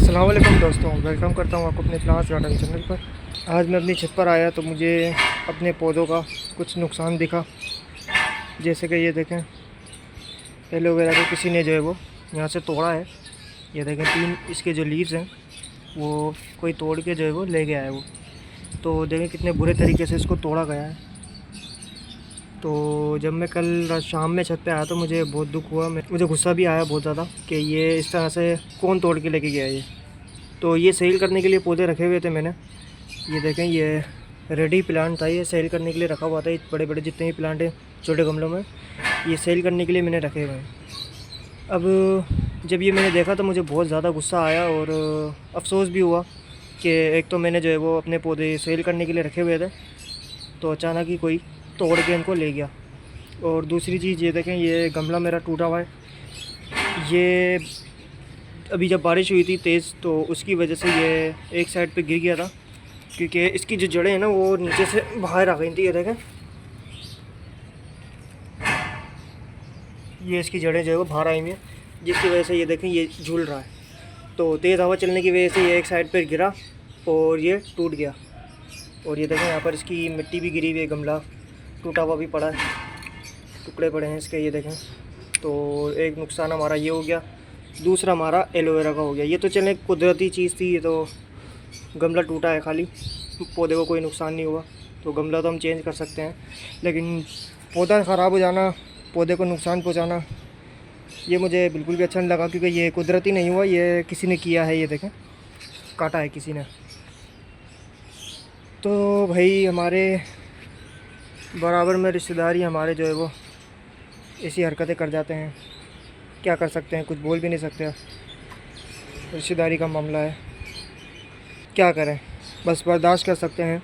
अस्सलाम वालेकुम दोस्तों, वेलकम करता हूँ आपको अपने फ्लावर्स गार्डन चैनल पर। आज मैं अपनी छत पर आया तो मुझे अपने पौधों का कुछ नुकसान दिखा। जैसे कि ये देखें, एलोवेरा को किसी ने जो है वो यहाँ से तोड़ा है। ये देखें, 3 इसके जो लीव्स हैं वो कोई तोड़ के जो है वो ले गया है वो। तो देखें कितने बुरे तरीके से इसको तोड़ा गया है। तो जब मैं कल शाम में छत पे आया तो मुझे बहुत दुख हुआ, मुझे गुस्सा भी आया बहुत ज़्यादा कि ये इस तरह से कौन तोड़ के लेके गया है ये। तो ये सेल करने के लिए पौधे रखे हुए थे मैंने। ये देखें, ये रेडी प्लांट था, ये सेल करने के लिए रखा हुआ था। ये बड़े बड़े जितने भी प्लांट हैं छोटे गमलों में, ये सेल करने के लिए मैंने रखे हुए हैं। अब जब ये मैंने देखा तो मुझे बहुत ज़्यादा गुस्सा आया और अफसोस भी हुआ कि एक तो मैंने जो है वो अपने पौधे सेल करने के लिए रखे हुए थे, तो अचानक ही कोई तोड़ के इनको ले गया। और दूसरी चीज़ ये देखें, ये गमला मेरा टूटा हुआ है। ये अभी जब बारिश हुई थी तेज़, तो उसकी वजह से ये एक साइड पे गिर गया था, क्योंकि इसकी जो जड़ें हैं ना वो नीचे से बाहर आ गई थी। ये देखें, ये इसकी जड़ें जो है वो बाहर आई हुई हैं, जिसकी वजह से ये देखें ये झूल रहा है। तो तेज़ हवा चलने की वजह से ये एक साइड पर गिरा और ये टूट गया। और ये देखें, यहाँ पर इसकी मिट्टी भी गिरी हुई है, गमला टूटा हुआ भी पड़ा है, टुकड़े पड़े हैं इसके। ये देखें, तो एक नुकसान हमारा ये हो गया। दूसरा हमारा एलोवेरा का हो गया। ये तो चलें कुदरती चीज़ थी, ये तो गमला टूटा है खाली, पौधे को कोई नुकसान नहीं हुआ, तो गमला तो हम चेंज कर सकते हैं। लेकिन पौधा ख़राब हो जाना, पौधे को नुकसान पहुंचाना, ये मुझे बिल्कुल भी अच्छा नहीं लगा, क्योंकि ये कुदरती नहीं हुआ, ये किसी ने किया है। ये देखें, काटा है किसी ने। तो भाई हमारे बराबर में रिश्तेदार ही हमारे जो है वो ऐसी हरकतें कर जाते हैं। क्या कर सकते हैं, कुछ बोल भी नहीं सकते। रिश्तेदारी का मामला है, क्या करें, बस बर्दाश्त कर सकते हैं,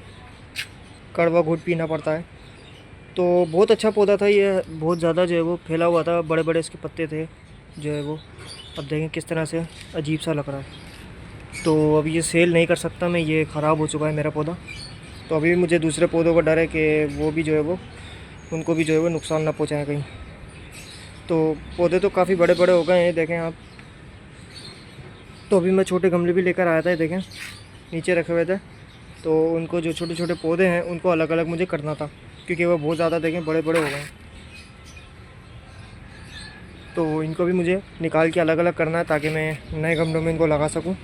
कड़वा घूंट पीना पड़ता है। तो बहुत अच्छा पौधा था ये, बहुत ज़्यादा जो है वो फैला हुआ था, बड़े बड़े इसके पत्ते थे जो है वो। अब देखें किस तरह से अजीब सा लग रहा है। तो अब ये सेल नहीं कर सकता मैं, ये ख़राब हो चुका है मेरा पौधा। तो अभी मुझे दूसरे पौधों का डर है कि वो भी जो है वो, उनको भी जो है वो नुकसान ना पहुँचाएँ कहीं। तो पौधे तो काफ़ी बड़े बड़े हो गए हैं, देखें आप। तो अभी मैं छोटे गमले भी लेकर आया था, देखें नीचे रखे हुए थे। तो उनको जो छोटे छोटे पौधे हैं उनको अलग अलग मुझे करना था, क्योंकि वो बहुत ज़्यादा देखें बड़े बड़े हो गए हैं। तो इनको भी मुझे निकाल के अलग अलग करना है, ताकि मैं नए गमलों में इनको लगा सकूं।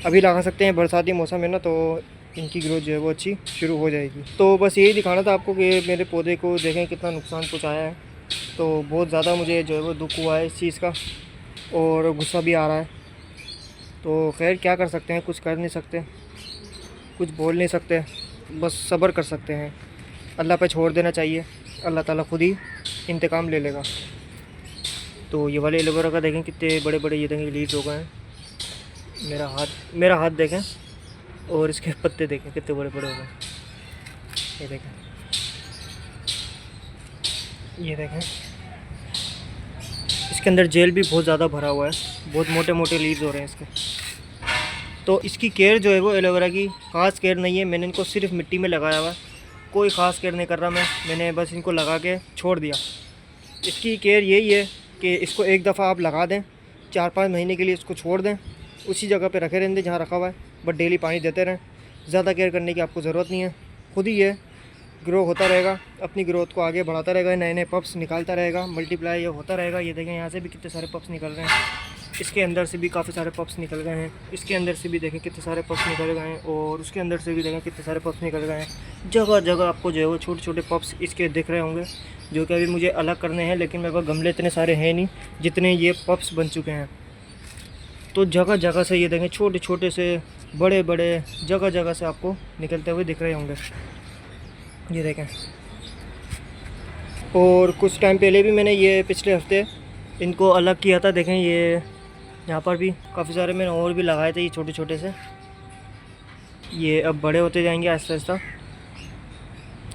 अभी लगा सकते हैं, बरसाती मौसम है ना, तो इनकी ग्रोथ जो है वो अच्छी शुरू हो जाएगी। तो बस यही दिखाना था आपको कि मेरे पौधे को देखें कितना नुकसान पहुँचाया है। तो बहुत ज़्यादा मुझे जो है वो दुख हुआ है इस चीज़ का, और गुस्सा भी आ रहा है। तो खैर क्या कर सकते हैं, कुछ कर नहीं सकते, कुछ बोल नहीं सकते, बस सब्र कर सकते हैं, अल्लाह पे छोड़ देना चाहिए। अल्लाह ताला खुद ही इंतकाम ले लेगा। तो ये वाले एलोवेरा का देखें कितने बड़े बड़े ये देखें लीव्स हो गए हैं। मेरा हाथ देखें, और इसके पत्ते देखें कितने बड़े बड़े हो गए। ये देखें, ये देखें, इसके अंदर जेल भी बहुत ज़्यादा भरा हुआ है, बहुत मोटे मोटे लीव्स हो रहे हैं इसके। तो इसकी केयर जो है वो एलोवेरा की ख़ास केयर नहीं है, मैंने इनको सिर्फ मिट्टी में लगाया हुआ है, कोई ख़ास केयर नहीं कर रहा मैंने बस इनको लगा के छोड़ दिया। इसकी केयर यही है कि इसको एक दफ़ा आप लगा दें, 4-5 महीने के लिए इसको छोड़ दें, उसी जगह पे रखे रहने दें जहाँ रखा हुआ है, बट डेली पानी देते रहें। ज़्यादा केयर करने की आपको ज़रूरत नहीं है, खुद ही ये ग्रो होता रहेगा, अपनी ग्रोथ को आगे बढ़ाता रहेगा, नए नए पप्स निकालता रहेगा, मल्टीप्लाई ये होता रहेगा। ये देखें, यहाँ से भी कितने सारे पप्स निकल रहे हैं, इसके अंदर से भी काफ़ी सारे पप्स निकल गए हैं, इसके अंदर से भी देखें कितने सारे पप्स निकल गए हैं, और उसके अंदर से भी देखें कितने सारे पप्स निकल गए हैं। जगह जगह आपको जो है वो छोटे छोटे पप्स इसके दिख रहे होंगे, जो कि अभी मुझे अलग करने हैं, लेकिन मेरे पास गमले इतने सारे हैं नहीं जितने ये पप्स बन चुके हैं। तो जगह जगह से ये देखें छोटे छोटे से बड़े बड़े जगह जगह से आपको निकलते हुए दिख रहे होंगे, ये देखें। और कुछ टाइम पहले भी मैंने ये पिछले हफ्ते इनको अलग किया था, देखें ये यहाँ पर भी काफ़ी सारे मैंने और भी लगाए थे, ये छोटे छोटे से। ये अब बड़े होते जाएंगे आहिस्ता आहिस्ता।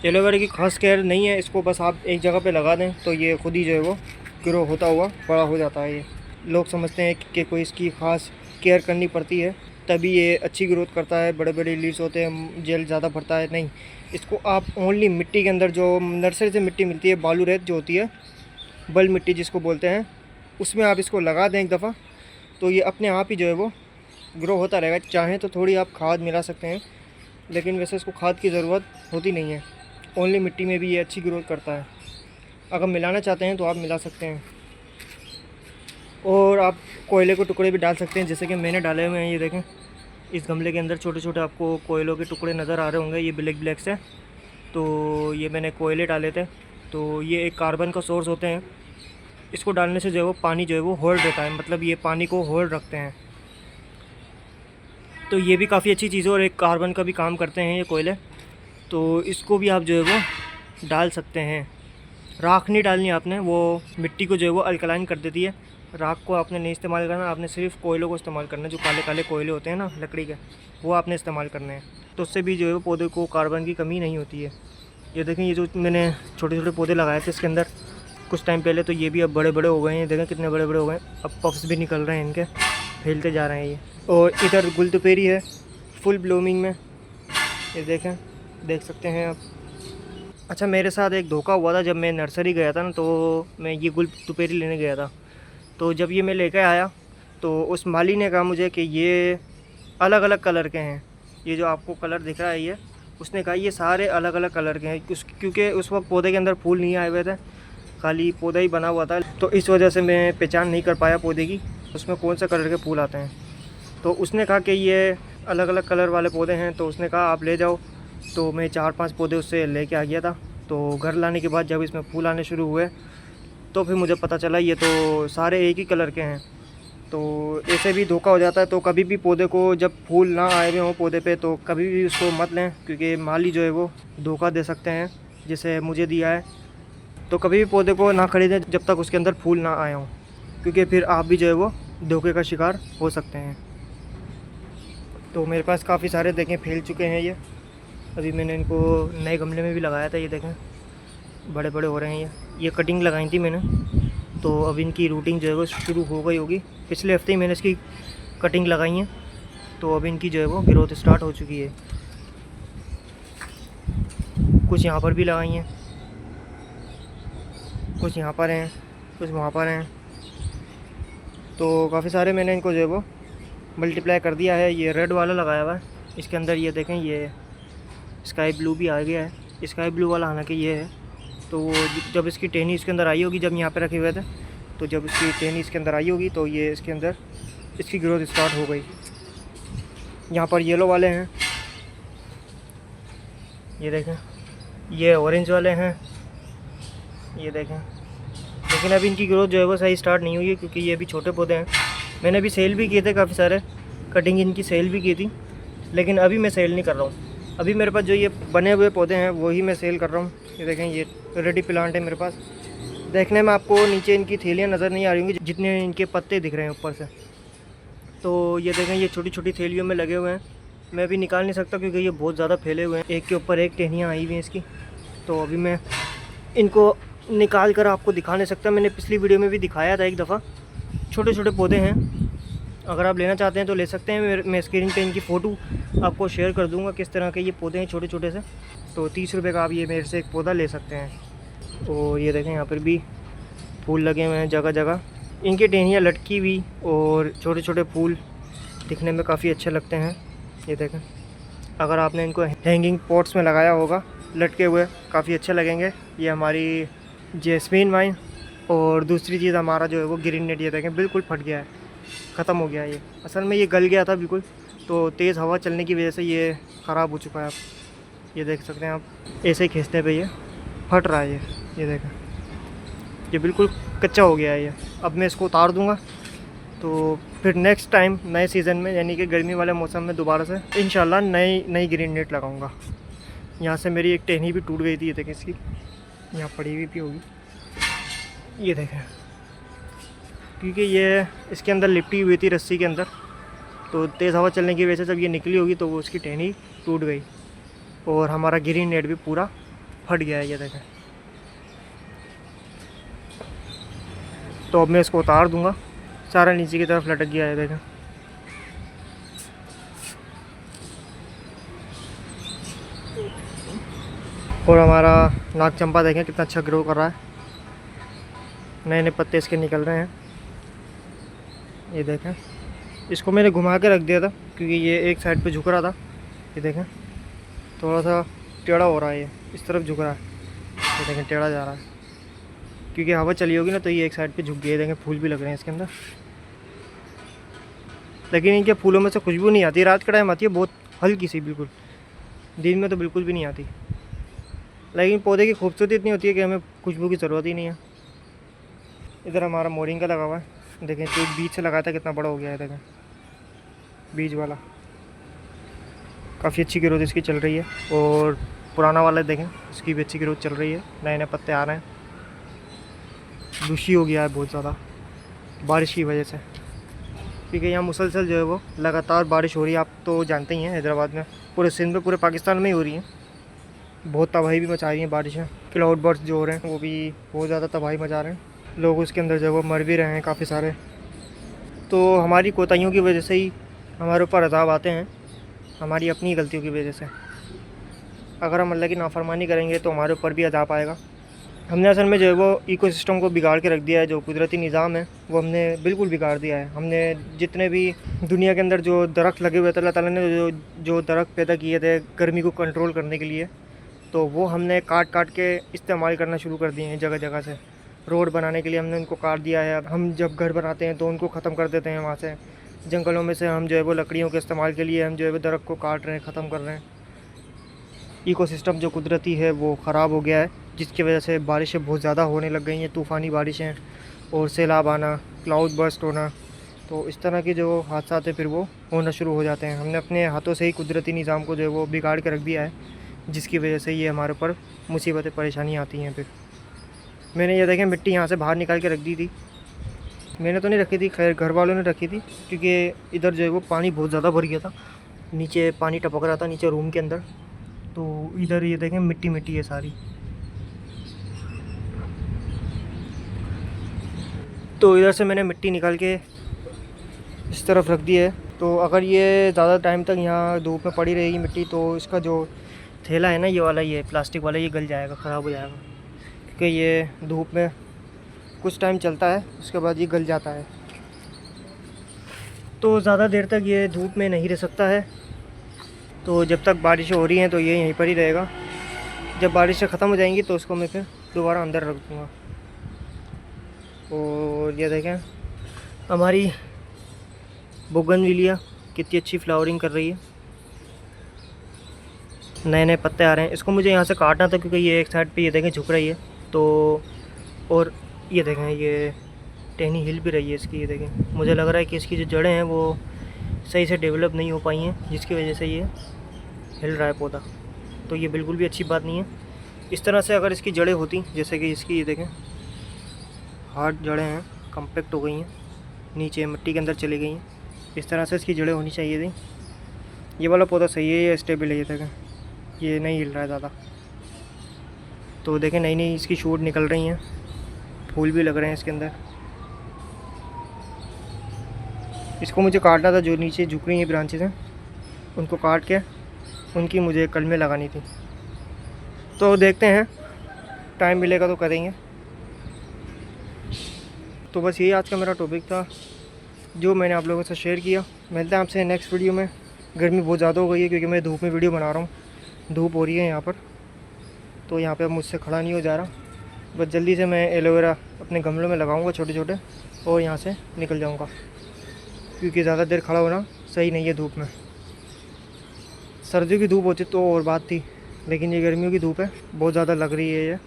एलोवेरा की खास केयर नहीं है, इसको बस आप एक जगह पे लगा दें तो ये खुद ही जो है वो ग्रो होता हुआ बड़ा हो जाता है। ये लोग समझते हैं कि कोई इसकी ख़ास केयर करनी पड़ती है तभी ये अच्छी ग्रोथ करता है, बड़े बड़े लीव्स होते हैं, जेल ज़्यादा भरता है। नहीं, इसको आप ओनली मिट्टी के अंदर जो नर्सरी से मिट्टी मिलती है, बालू रेत जो होती है, बल मिट्टी जिसको बोलते हैं, उसमें आप इसको लगा दें एक दफ़ा, तो ये अपने आप ही जो है वो ग्रो होता रहेगा। चाहें तो थोड़ी आप खाद मिला सकते हैं, लेकिन वैसे इसको खाद की ज़रूरत होती नहीं है। ओनली मिट्टी में भी ये अच्छी ग्रोथ करता है। अगर मिलाना चाहते हैं तो आप मिला सकते हैं। और आप कोयले के टुकड़े भी डाल सकते हैं, जैसे कि मैंने डाले हुए हैं। ये देखें, इस गमले के अंदर छोटे छोटे आपको कोयलों के टुकड़े नज़र आ रहे होंगे, ये ब्लैक ब्लैक से। तो ये मैंने कोयले डाले थे। तो ये एक कार्बन का सोर्स होते हैं। इसको डालने से जो है वो पानी जो है वो होल्ड रहता है, मतलब ये पानी को होल्ड रखते हैं। तो ये भी काफ़ी अच्छी चीज़ है और एक कार्बन का भी काम करते हैं ये कोयले। तो इसको भी आप जो है वो डाल सकते हैं। राख नहीं डालनी आपने, वो मिट्टी को जो है वो अल्कलाइन कर देती है। राख को आपने नहीं इस्तेमाल करना, आपने सिर्फ कोयलों को इस्तेमाल करना है। जो काले काले कोयले होते हैं ना लकड़ी के, वो आपने इस्तेमाल करने हैं। तो उससे भी जो है वो पौधे को कार्बन की कमी नहीं होती है। ये देखें, ये जो मैंने छोटे छोटे पौधे लगाए थे इसके अंदर कुछ टाइम पहले, तो ये भी अब बड़े बड़े हो गए हैं। देखें कितने बड़े बड़े हो गए हैं। अब पफ्स भी निकल रहे हैं इनके, फैलते जा रहे हैं ये। और इधर गुलदुपेरी है फुल ब्लूमिंग में, ये देखें, देख सकते हैं आप। अच्छा, मेरे साथ एक धोखा हुआ था। जब मैं नर्सरी गया था ना, तो मैं ये गुलदुपेरी लेने गया था। तो जब ये मैं लेकर आया तो उस माली ने कहा मुझे कि ये अलग अलग कलर के हैं। ये जो आपको कलर दिख रहा है ये, उसने कहा ये सारे अलग अलग कलर के हैं। क्योंकि उस वक्त पौधे के अंदर फूल नहीं आए हुए थे, खाली पौधा ही बना हुआ था। तो इस वजह से मैं पहचान नहीं कर पाया पौधे की, उसमें कौन सा कलर के फूल आते हैं। तो उसने कहा कि ये अलग अलग कलर वाले पौधे हैं। तो उसने कहा आप ले जाओ। तो मैं 4-5 पौधे उससे लेके आ गया था। तो घर लाने के बाद जब इसमें फूल आने शुरू हुए तो फिर मुझे पता चला ये तो सारे एक ही कलर के हैं। तो ऐसे भी धोखा हो जाता है। तो कभी भी पौधे को जब फूल ना आए हुए हों पौधे पे, तो कभी भी उसको मत लें, क्योंकि माली जो है वो धोखा दे सकते हैं, जैसे मुझे दिया है। तो कभी भी पौधे को ना खरीदें जब तक उसके अंदर फूल ना आए हों, क्योंकि फिर आप भी जो है वो धोखे का शिकार हो सकते हैं। तो मेरे पास काफ़ी सारे देखें फैल चुके हैं ये। अभी मैंने इनको नए गमले में भी लगाया था, ये देखें बड़े बड़े हो रहे हैं ये कटिंग लगाई थी मैंने। तो अब इनकी रूटिंग जो है वो शुरू हो गई होगी। पिछले हफ्ते ही मैंने इसकी कटिंग लगाई है। तो अब इनकी जो है वो ग्रोथ स्टार्ट हो चुकी है। कुछ यहाँ पर भी लगाई हैं, कुछ यहाँ पर हैं, कुछ वहाँ पर हैं। तो काफ़ी सारे मैंने इनको जो है वो मल्टीप्लाई कर दिया है। ये रेड वाला लगाया हुआ है, इसके अंदर ये देखें ये स्काई ब्लू भी आ गया है। स्काई ब्लू वाला हालांकि ये है। तो वो जब इसकी टहनी इसके अंदर आई होगी, जब यहाँ पे रखे हुए थे, तो जब इसकी टहनी इसके अंदर आई होगी तो ये इसके अंदर इसकी ग्रोथ स्टार्ट हो गई। यहाँ पर येलो वाले हैं, ये देखें, ये ऑरेंज वाले हैं, ये देखें। लेकिन अभी इनकी ग्रोथ जो है वो सही स्टार्ट नहीं हुई है, क्योंकि ये अभी छोटे पौधे हैं। मैंने अभी सेल भी किए थे काफ़ी सारे, कटिंग इनकी सेल भी की थी, लेकिन अभी मैं सेल नहीं कर रहा हूँ। अभी मेरे पास जो ये बने हुए पौधे हैं वही मैं सेल कर रहा हूँ। ये देखें, ये रेडी प्लांट है मेरे पास। देखने में आपको नीचे इनकी थैलियाँ नज़र नहीं आ रही होंगी, जितने इनके पत्ते दिख रहे हैं ऊपर से। तो ये देखें, ये छोटी छोटी थैलियों में लगे हुए हैं। मैं अभी निकाल नहीं सकता क्योंकि ये बहुत ज़्यादा फैले हुए हैं, एक के ऊपर एक टहनियाँ आई हुई हैं इसकी। तो अभी मैं इनको निकाल कर आपको दिखा नहीं सकता। मैंने पिछली वीडियो में भी दिखाया था एक दफ़ा। छोटे छोटे पौधे हैं, अगर आप लेना चाहते हैं तो ले सकते हैं। मैं स्क्रीन पे इनकी फ़ोटो आपको शेयर कर दूंगा किस तरह के ये पौधे हैं छोटे छोटे से। तो 30 रुपये का आप ये मेरे से एक पौधा ले सकते हैं। और ये देखें, यहाँ पर भी फूल लगे हुए हैं जगह जगह। इनकी टहनियाँ लटकी हुई और छोटे छोटे फूल दिखने में काफ़ी अच्छे लगते हैं। ये देखें, अगर आपने इनको हैंगिंग पॉट्स में लगाया होगा लटके हुए, काफ़ी अच्छे लगेंगे। ये हमारी जैस्मीन वाइन। और दूसरी चीज़ हमारा जो है वो ग्रीन नेट, ये देखें बिल्कुल फट गया है, ख़त्म हो गया है ये। असल में ये गल गया था बिल्कुल, तो तेज़ हवा चलने की वजह से ये ख़राब हो चुका है। आप ये देख सकते हैं, आप ऐसे ही खींचने पे ये फट रहा है। ये देखें, ये बिल्कुल कच्चा हो गया है ये। अब मैं इसको उतार दूँगा, तो फिर नेक्स्ट टाइम नए सीज़न में, यानी कि गर्मी वाले मौसम में दोबारा से इंशाल्लाह नई ग्रीन नेट लगाऊँगा। यहाँ से मेरी एक टहनी भी टूट गई थी, ये देखें, इसकी यहाँ पड़ी हुई भी होगी, ये देखें, क्योंकि ये इसके अंदर लिपटी हुई थी रस्सी के अंदर। तो तेज़ हवा चलने की वजह से जब ये निकली होगी तो वो उसकी टहनी टूट गई और हमारा ग्रीन नेट भी पूरा फट गया है। ये देखें, तो अब मैं इसको उतार दूंगा। सारा नीचे की तरफ लटक गया है, देखें। और हमारा नाग चंपा देखें कितना अच्छा ग्रो कर रहा है, नए नए पत्ते इसके निकल रहे हैं, ये देखें। इसको मैंने घुमा के रख दिया था क्योंकि ये एक साइड पे झुक रहा था। ये देखें थोड़ा सा टेढ़ा हो रहा है, ये इस तरफ झुक रहा है। ये देखें टेढ़ा जा रहा है क्योंकि हवा चली होगी ना, तो ये एक साइड पे झुक गए। देखें फूल भी लग रहे हैं इसके अंदर, लेकिन इनके फूलों में से खुशबू नहीं आती। रात के टाइम आती है बहुत हल्की सी, बिल्कुल। दिन में तो बिल्कुल भी नहीं आती। लेकिन पौधे की खूबसूरती इतनी होती है कि हमें खुशबू की ज़रूरत ही नहीं है। इधर हमारा मोरिंगा लगा हुआ है। देखें जो बीज से लगाया था कितना बड़ा हो गया है। देखें बीज वाला काफ़ी अच्छी ग्रोथ इसकी चल रही है। और पुराना वाला देखें इसकी भी अच्छी ग्रोथ चल रही है, नए नए पत्ते आ रहे हैं। दूषी हो गया है बहुत ज़्यादा बारिश की वजह से, क्योंकि यहाँ मुसलसल जो है वो लगातार बारिश हो रही है। आप तो जानते ही हैं हैदराबाद में, पूरे सिंध में, पूरे पाकिस्तान में ही हो रही है। बहुत तबाही भी मचा रही हैं बारिशें। क्लाउड बर्स्ट जो हो रहे हैं वो भी बहुत ज़्यादा तबाही मचा रहे हैं। लोग उसके अंदर जो है वो मर भी रहे हैं काफ़ी सारे। तो हमारी कोताहियों की वजह से ही हमारे ऊपर अज़ाब आते हैं, हमारी अपनी गलतियों की वजह से। अगर हम अल्लाह की नाफरमानी करेंगे तो हमारे ऊपर भी अज़ाब आएगा। हमने असल में जो है वो इकोसिस्टम को बिगाड़ के रख दिया है। जो कुदरती निज़ाम है वो हमने बिल्कुल बिगाड़ दिया है। हमने जितने भी दुनिया के अंदर जो दरख्त लगे हुए थे, अल्लाह ताला ने जो दरख्त पैदा किए थे गर्मी को कंट्रोल करने के लिए, तो वो हमने काट काट के इस्तेमाल करना शुरू कर दिए हैं जगह जगह से। रोड बनाने के लिए हमने उनको काट दिया है। हम जब घर बनाते हैं तो उनको ख़त्म कर देते हैं वहाँ से। जंगलों में से हम जो है वो लकड़ियों के इस्तेमाल के लिए हम जो है वो दरख्त को काट रहे हैं, ख़त्म कर रहे हैं। इकोसिस्टम जो कुदरती है वो ख़राब हो गया है, जिसकी वजह से बारिशें बहुत ज़्यादा होने लग गई हैं। तूफ़ानी बारिशें और सैलाब आना, क्लाउड बर्स्ट होना, तो इस तरह के जो हादसा है फिर वो होना शुरू हो जाते हैं। हमने अपने हाथों से ही कुदरती निज़ाम को जो है वो बिगाड़ के रख दिया है, जिसकी वजह से ये हमारे ऊपर मुसीबतें परेशानी आती हैं। फिर मैंने ये देखें मिट्टी यहाँ से बाहर निकाल के रख दी थी। मैंने तो नहीं रखी थी, खैर घर वालों ने रखी थी, क्योंकि इधर जो है वो पानी बहुत ज़्यादा भर गया था। नीचे पानी टपक रहा था, नीचे रूम के अंदर। तो इधर ये देखें मिट्टी मिट्टी है सारी। तो इधर से मैंने मिट्टी निकाल के इस तरफ रख दी है। तो अगर ये ज़्यादा टाइम तक यहाँ धूप में पड़ी रहेगी मिट्टी, तो इसका जो थैला है ना, ये वाला, ये प्लास्टिक वाला, ये गल जाएगा, ख़राब हो जाएगा। क्योंकि ये धूप में कुछ टाइम चलता है, उसके बाद ये गल जाता है। तो ज़्यादा देर तक ये धूप में नहीं रह सकता है। तो जब तक बारिशें हो रही हैं तो ये यहीं पर ही रहेगा। जब बारिशें ख़त्म हो जाएंगी तो उसको मैं फिर दोबारा अंदर रख दूँगा। और ये देखें हमारी बोगनविलिया कितनी अच्छी फ्लावरिंग कर रही है, नए नए पत्ते आ रहे हैं। इसको मुझे यहाँ से काटना था क्योंकि ये एक साइड पे ये देखें झुक रही है। तो और ये देखें ये टहनी हिल भी रही है इसकी। ये देखें मुझे लग रहा है कि इसकी जो जड़ें हैं वो सही से डेवलप नहीं हो पाई हैं, जिसकी वजह से ये हिल रहा है पौधा। तो ये बिल्कुल भी अच्छी बात नहीं है। इस तरह से अगर इसकी जड़ें होती, जैसे कि इसकी, ये देखें हार्ड जड़ें हैं, कम्पैक्ट हो गई हैं, नीचे मिट्टी के अंदर चली गई हैं, इस तरह से इसकी जड़ें होनी चाहिए थी। ये वाला पौधा सही है, ये स्टेबल है। ये देखें ये नहीं हिल रहा है ज़्यादा। तो देखें नई नई इसकी शूट निकल रही हैं, फूल भी लग रहे हैं इसके अंदर। इसको मुझे काटना था, जो नीचे झुक रही हैं ब्रांचेस हैं उनको काट के उनकी मुझे कलमें लगानी थी। तो देखते हैं, टाइम मिलेगा तो करेंगे। तो बस यही आज का मेरा टॉपिक था जो मैंने आप लोगों से शेयर किया। मिलते हैं आपसे नेक्स्ट वीडियो में। गर्मी बहुत ज़्यादा हो गई है क्योंकि मैं धूप में वीडियो बना रहा हूँ, धूप हो रही है यहाँ पर, तो यहाँ पे अब मुझसे खड़ा नहीं हो जा रहा। बस जल्दी से मैं एलोवेरा अपने गमलों में लगाऊंगा छोटे छोटे, और यहाँ से निकल जाऊँगा, क्योंकि ज़्यादा देर खड़ा होना सही नहीं है धूप में। सर्दियों की धूप होती तो और बात थी, लेकिन ये गर्मियों की धूप है, बहुत ज़्यादा लग रही है ये।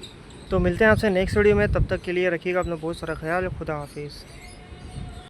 तो मिलते हैं आपसे नेक्स्ट वीडियो में, तब तक के लिए रखिएगा अपना बहुत सारा ख्याल। खुदा हाफिज़।